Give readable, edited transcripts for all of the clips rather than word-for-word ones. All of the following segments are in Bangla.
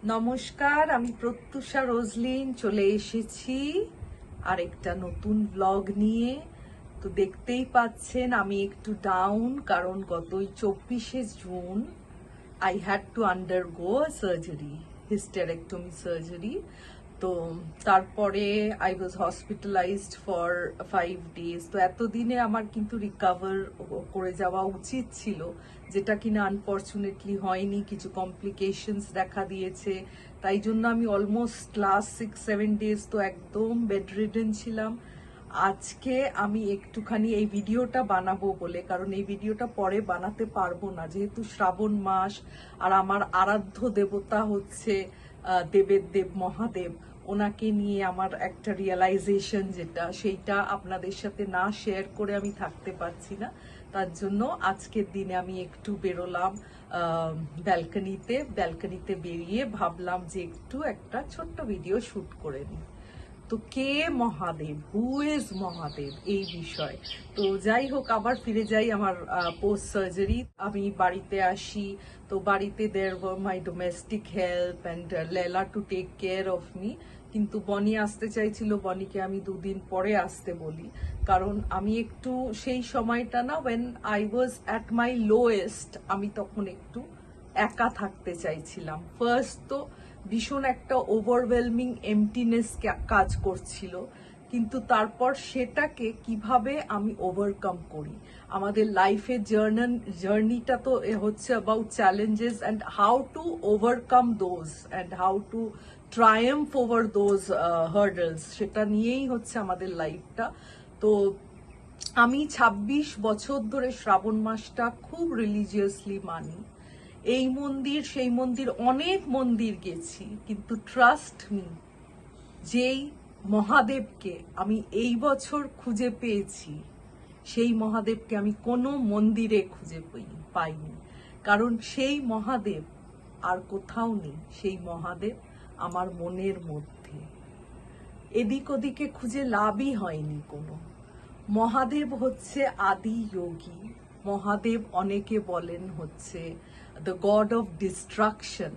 নমস্কার, আমি প্রত্যুষা রোজলিন চলে এসেছি আরেকটা নতুন ব্লগ নিয়ে। তো দেখতেই পাচ্ছেন আমি একটু ডাউন, কারণ গতই 24শে June I had to undergo surgery, hysterectomy surgery. তো তারপরে I was hospitalized for 5 days। তো এতদিনে আমার কিন্তু রিকভার করে যাওয়া উচিত ছিল, যেটা কিনা আনফর্চুনেটলি হয়নি। কিছু কমপ্লিকেশনস দেখা দিয়েছে, তাই জন্য আমি অলমোস্ট লাস্ট 6-7 days তো একদম বেডরিডেন ছিলাম। আজকে আমি একটুখানি এই ভিডিওটা বানাবো বলে, কারণ এই ভিডিওটা পরে বানাতে পারবো না, যেহেতু শ্রাবণ মাস আর আমার আরাধ্য দেবতা হচ্ছে দেবের দেব মহাদেব। ওনাকে নিয়ে আমার একটা রিয়েলাইজেশন, যেটা সেইটা আপনাদের সাথে না শেয়ার করে আমি থাকতে পারছি না। তার জন্য আজকের দিনে আমি একটু বেরোলাম ব্যালকনিতে বেরিয়ে ভাবলাম যে একটু একটা ছোট্ট ভিডিও শুট করে নিই। তো কে মহাদেব, হু ইজ মহাদেব, এই বিষয়। তো যাই হোক, আবার ফিরে যাই আমার পোস্ট সার্জারি। আমি বাড়িতে আসি, তো বাড়িতে there were my domestic help and Leela to take care of me. কিন্তু বনি আসতে চাইছিল, বনিকে আমি 2 দিন পরে আসতে বলি, কারণ আমি একটু সেই সময়টা না, when I was at my lowest, আমি তখন একটু একা থাকতে চাইছিলাম। ফার্স্ট তো ভীষণ একটা ওভারওয়েলমিং এমটিনেস কাজ করছিল, কিন্তু তারপর সেটাকে কিভাবে আমি ওভারকাম করি। আমাদের লাইফের জার্নিটা তো হচ্ছে about challenges and how to overcome those and how to Triumf over those hurdles, সেটা নিয়েই হচ্ছে আমাদের লাইফটা। তো আমি 26 বছর ধরে শ্রাবণ মাসটা খুব রিলিজিয়াসলি মানি। এই মন্দির সেই মন্দির, অনেক মন্দির গেছি, কিন্তু ট্রাস্ট মি, যেই মহাদেবকে আমি এই বছর খুঁজে পেয়েছি, সেই মহাদেবকে আমি কোনো মন্দিরে খুঁজে পাইনি। কারণ সেই মহাদেব আর কোথাও নেই, সেই মহাদেব আমার মনের মধ্যে। এদিক ওদিকে খুঁজে লাভই হয়নি কোনো। মহাদেব হচ্ছে আদি যোগী। মহাদেব অনেকে বলেন হচ্ছে দ্য গড অফ ডিস্ট্রাকশন,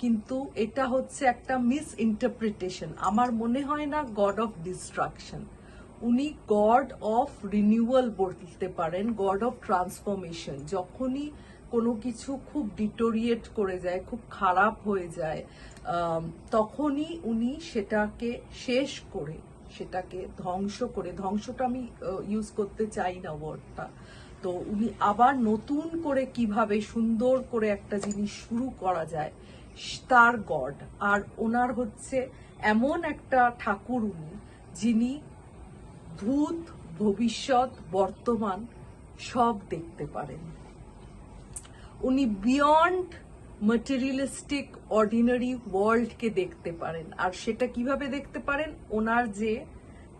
কিন্তু এটা হচ্ছে একটা মিস ইন্টারপ্রিটেশন। আমার মনে হয় না গড অফ ডিস্ট্রাকশন। উনি গড অফ রিনিউয়াল বলতে পারেন, গড অফ ট্রান্সফরমেশন। যখনই কোনো কিছু খুব ডিটোরিয়েট করে যায়, খুব খারাপ হয়ে যায়, তখনই উনি সেটাকে শেষ করে, সেটাকে ধ্বংস করে, ধ্বংসটা আমি ইউজ করতে চাই না ওয়ার্ডটা, তো উনি আবার নতুন করে কিভাবে সুন্দর করে একটা জিনিস শুরু করা যায়, তার গড। আর ওনার হচ্ছে এমন একটা ঠাকুর উনি, যিনি ভূত, ভবিষ্যৎ, বর্তমান সব দেখতে পারেন। উনি বিয়ন্ড ম্যাটেরিয়ালিস্টিক অর্ডিনারি ওয়ার্ল্ডকে দেখতে পারেন। আর সেটা কিভাবে দেখতে পারেন, ওনার যে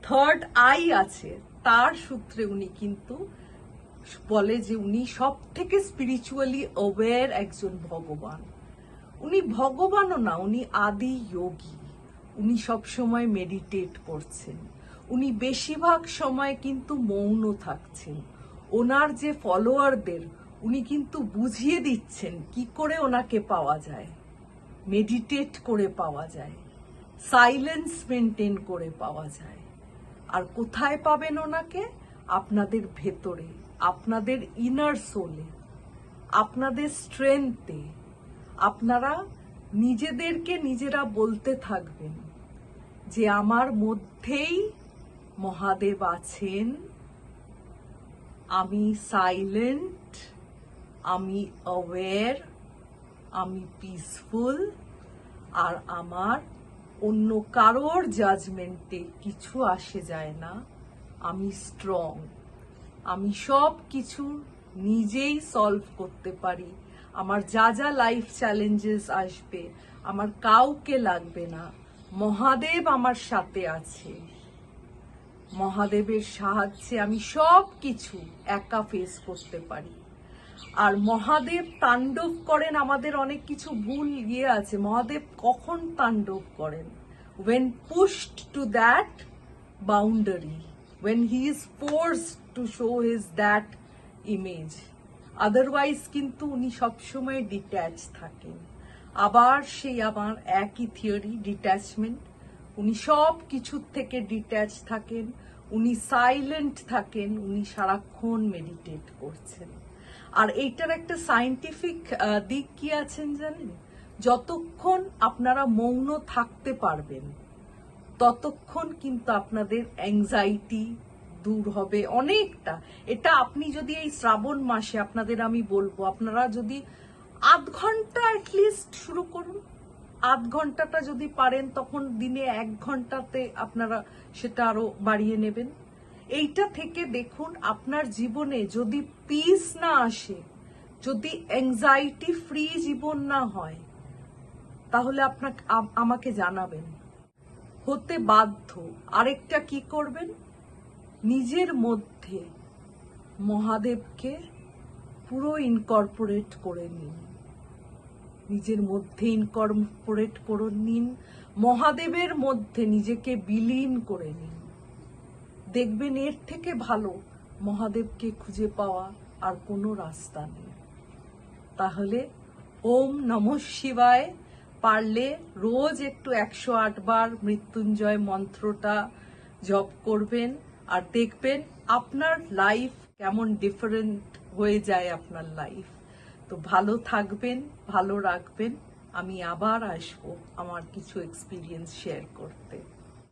থার্ড আই আছে তার সূত্রে উনি কিন্তু বলে যে উনি সব থেকে স্পিরিচুয়ালি অ্যাওয়্যার একজন ভগবান। উনি ভগবানও না, উনি আদি যোগী। উনি সব সময় মেডিটেট করছেন, উনি বেশিরভাগ সময় কিন্তু মৌন থাকছেন। ওনার যে ফলোয়ারদের উনি কিন্তু বুঝিয়ে দিচ্ছেন কি করে ওনাকে পাওয়া যায়, মেডিটেট করে পাওয়া যায়, সাইলেন্স মেনটেন করে পাওয়া যায়। আর কোথায় পাবেন ওনাকে? আপনাদের ভেতরে, আপনাদের ইনার সোলে, আপনাদের স্ট্রেংথে। আপনারা নিজেদেরকে নিজেরা বলতে থাকবেন যে আমার মধ্যেই মহাদেব আছেন, আমি সাইলেন্ট, আমি অ্যাওয়্যার, আমি পিসফুল, আর আমার অন্য কারোর জাজমেন্টে কিছু আসে যায় না। আমি স্ট্রং, আমি সব কিছু নিজেই সলভ করতে পারি। আমার যা যা লাইফ চ্যালেঞ্জেস আসবে আমার কাউকে লাগবে না, মহাদেব আমার সাথে আছে। মহাদেবের সাহায্যে আমি সব কিছু একা ফেস করতে পারি। আর মহাদেব তাণ্ডব করেন, আমাদের অনেক কিছু ভুল আছে। মহাদেব কখন তাণ্ডব করেন? when pushed to that boundary, when he is forced to show his that image. otherwise কিন্তু উনি সবসময় ডিট্যাচ থাকেন। আবার সেই আমার একই থিওরি, ডিট্যাচমেন্ট। উনি সব কিছুর থেকে ডিট্যাচ থাকেন, উনি সাইলেন্ট থাকেন, উনি সারাক্ষণ মেডিটেট করছেন। আর এইটার একটা সায়েন্টিফিক দিক কি আছেন জানেন? যতক্ষণ আপনারা মৌন থাকতে পারবেন ততক্ষণ কিন্তু আপনাদের অ্যাংজাইটি দূর হবে অনেকটা। এটা আপনি যদি এই শ্রাবণ মাসে, আপনাদের আমি বলবো, আপনারা যদি আধ ঘন্টা অ্যাটলিস্ট শুরু করুন, আধ ঘন্টাটা যদি পারেন তখন দিনে 1 ঘন্টাতে আপনারা সেটা আরো বাড়িয়ে নেবেন। এইটা থেকে দেখুন আপনার জীবনে যদি পিস না আসে, যদি অ্যাংজাইটি ফ্রি জীবন না হয়, তাহলে আপনাকে আমাকে জানাবেন, হতে বাধ্য। আরেকটা কি করবেন, নিজের মধ্যে মহাদেবকে পুরো ইনকর্পোরেট করে নিন, নিজের মধ্যে ইনকর্পোরেট করে নিন, মহাদেবের মধ্যে নিজেকে বিলীন করে নিন। দেখবেন এর থেকে ভালো মহাদেবকে খুঁজে পাওয়া আর কোনো রাস্তা নেই। তাহলে ওম নমঃ শিবায় পারলে রোজ একটু 108 বার মৃত্যুঞ্জয় মন্ত্রটা জপ করবেন, আর দেখবেন আপনার লাইফ কেমন ডিফারেন্ট হয়ে যায় আপনার লাইফ। তো ভালো থাকবেন, ভালো রাখবেন। আমি আবার আসবো আমার কিছু এক্সপিরিয়েন্স শেয়ার করতে।